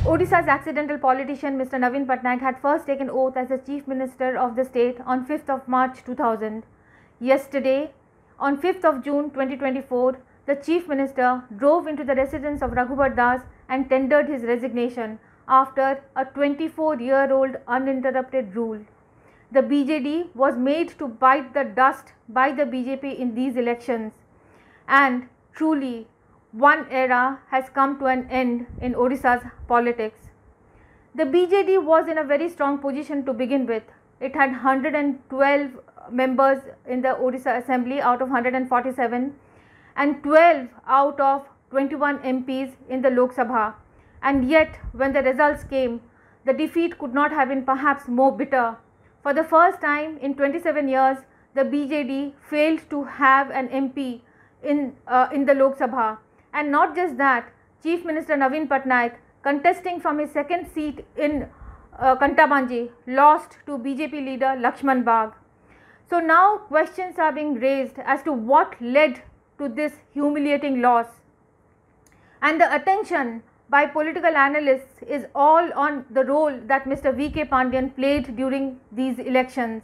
Odisha's accidental politician Mr. Naveen Patnaik had first taken oath as the Chief Minister of the state on 5th of March 2000. Yesterday, on 5th of June 2024, the Chief Minister drove into the residence of Raghubar Das and tendered his resignation after a 24-year-old uninterrupted rule. The BJD was made to bite the dust by the BJP in these elections, and truly one era has come to an end in Odisha's politics. The BJD was in a very strong position to begin with. It had 112 members in the Odisha Assembly out of 147 and 12 out of 21 MPs in the Lok Sabha. And yet, when the results came, the defeat could not have been perhaps more bitter. For the first time in 27 years, the BJD failed to have an MP in the Lok Sabha. And not just that, Chief Minister Naveen Patnaik, contesting from his second seat in Kantabanji, lost to BJP leader Lakshman Bagh. So now questions are being raised as to what led to this humiliating loss. And the attention by political analysts is all on the role that Mr. V.K. Pandian played during these elections.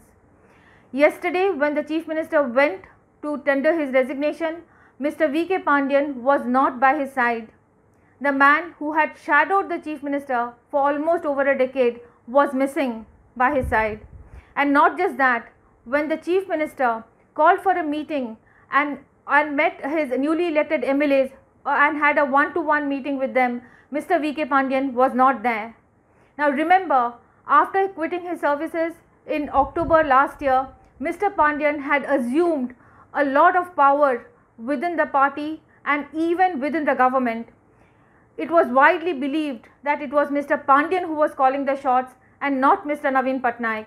Yesterday, when the Chief Minister went to tender his resignation, Mr. V.K. Pandian was not by his side. The man who had shadowed the Chief Minister for almost over a decade was missing by his side. And not just that, when the Chief Minister called for a meeting and met his newly elected MLAs and had a one-to-one meeting with them, Mr. V.K. Pandian was not there. Now remember, after quitting his services in October last year, Mr. Pandian had assumed a lot of power within the party and even within the government. It was widely believed that it was Mr. Pandian who was calling the shots and not Mr. Naveen Patnaik.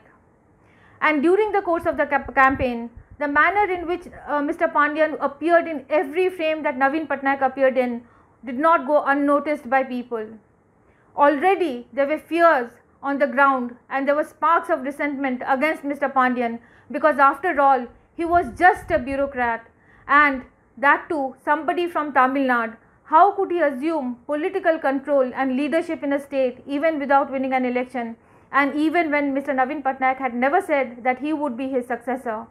And during the course of the campaign, the manner in which Mr. Pandian appeared in every frame that Naveen Patnaik appeared in did not go unnoticed by people. Already there were fears on the ground and there were sparks of resentment against Mr. Pandian, because after all, he was just a bureaucrat, and that too somebody from Tamil Nadu. How could he assume political control and leadership in a state even without winning an election, and even when Mr. Naveen Patnaik had never said that he would be his successor?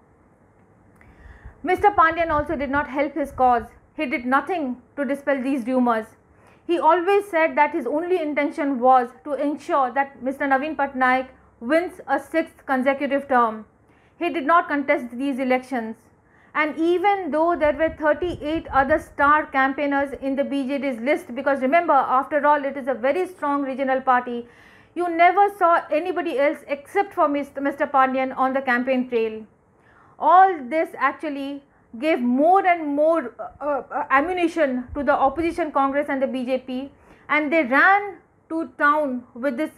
Mr. Pandian also did not help his cause. He did nothing to dispel these rumours. He always said that his only intention was to ensure that Mr. Naveen Patnaik wins a 6th consecutive term. He did not contest these elections. And even though there were 38 other star campaigners in the BJD's list, because remember, after all, it is a very strong regional party, you never saw anybody else except for Mr. Pandian on the campaign trail. All this actually gave more and more ammunition to the opposition Congress and the BJP, and they ran to town with this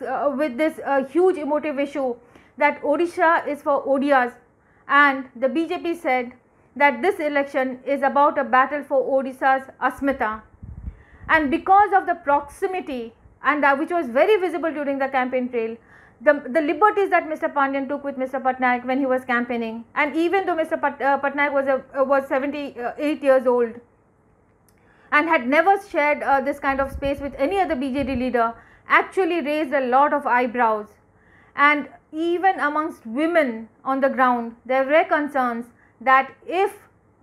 huge emotive issue that Odisha is for Odias, and the BJP said that this election is about a battle for Odisha's Asmita. And because of the proximity, and which was very visible during the campaign trail, the liberties that Mr. Pandian took with Mr. Patnaik when he was campaigning, and even though Mr. Patnaik was 78 years old and had never shared this kind of space with any other BJD leader, actually raised a lot of eyebrows. And even amongst women on the ground, there were concerns that if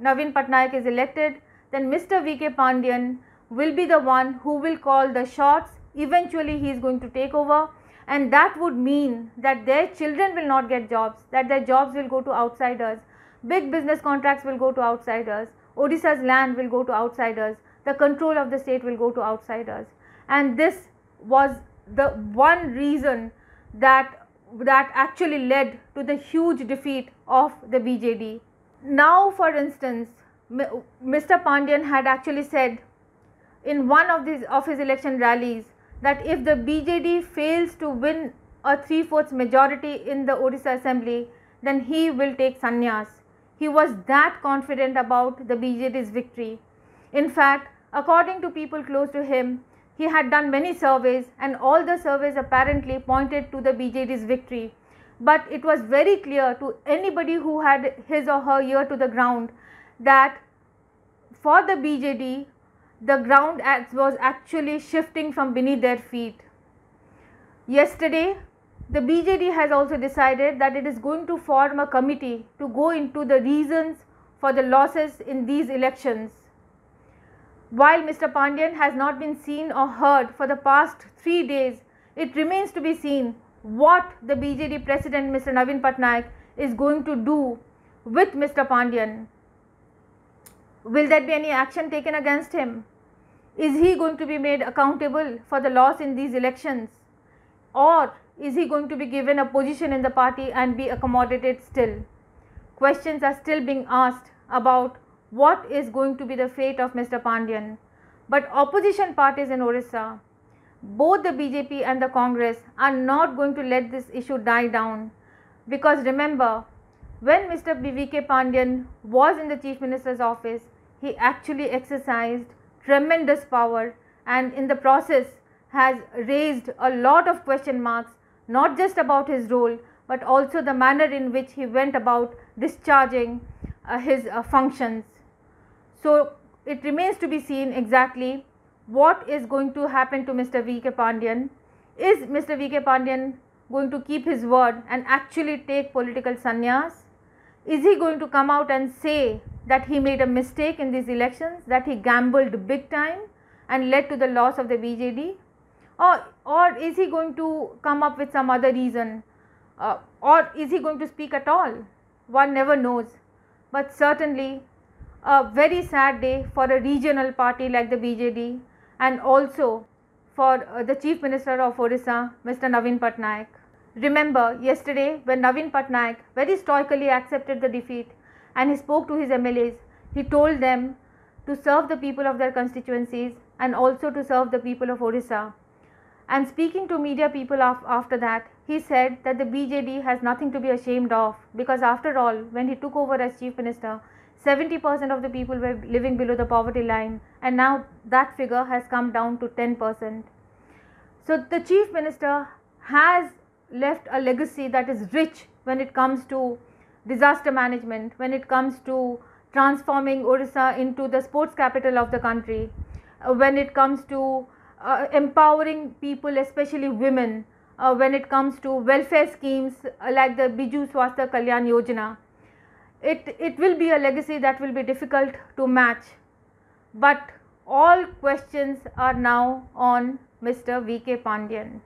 Naveen Patnaik is elected, then Mr. V.K. Pandian will be the one who will call the shots. Eventually he is going to take over, and that would mean that their children will not get jobs, that their jobs will go to outsiders, big business contracts will go to outsiders, Odisha's land will go to outsiders, the control of the state will go to outsiders. And this was the one reason that actually led to the huge defeat of the BJD. Now, for instance, Mr. Pandian had actually said in one of his election rallies that if the BJD fails to win a 3/4 majority in the Odisha Assembly, then he will take sannyas. He was that confident about the BJD's victory. In fact, according to people close to him, he had done many surveys, and all the surveys apparently pointed to the BJD's victory. But it was very clear to anybody who had his or her ear to the ground that for the BJD, the ground was actually shifting from beneath their feet. Yesterday, the BJD has also decided that it is going to form a committee to go into the reasons for the losses in these elections. While Mr. Pandian has not been seen or heard for the past 3 days, it remains to be seen what the BJD President Mr. Navin Patnaik is going to do with Mr. Pandian. Will there be any action taken against him? Is he going to be made accountable for the loss in these elections? Or is he going to be given a position in the party and be accommodated still? Questions are still being asked about what is going to be the fate of Mr. Pandian. But opposition parties in Orissa, both the BJP and the Congress, are not going to let this issue die down. Because remember, when Mr. V.K. Pandian was in the Chief Minister's office, he actually exercised tremendous power and in the process has raised a lot of question marks, not just about his role, but also the manner in which he went about discharging his functions. So it remains to be seen exactly what is going to happen to Mr. V.K. Pandian. Is Mr. V.K. Pandian going to keep his word and actually take political sannyas? Is he going to come out and say that he made a mistake in these elections, that he gambled big time and led to the loss of the BJD? Or is he going to come up with some other reason? Or is he going to speak at all? One never knows. But certainly a very sad day for a regional party like the BJD and also for the Chief Minister of Orissa, Mr. Navin Patnaik. Remember, yesterday when Navin Patnaik very stoically accepted the defeat and he spoke to his MLAs, he told them to serve the people of their constituencies and also to serve the people of Orissa. And speaking to media people after that, he said that the BJD has nothing to be ashamed of, because after all, when he took over as Chief Minister, 70% of the people were living below the poverty line, and now that figure has come down to 10%. So the Chief Minister has left a legacy that is rich when it comes to disaster management, when it comes to transforming Orissa into the sports capital of the country, when it comes to empowering people, especially women, when it comes to welfare schemes like the Biju Swasthya Kalyan Yojana. It will be a legacy that will be difficult to match, but all questions are now on Mr. V.K. Pandian.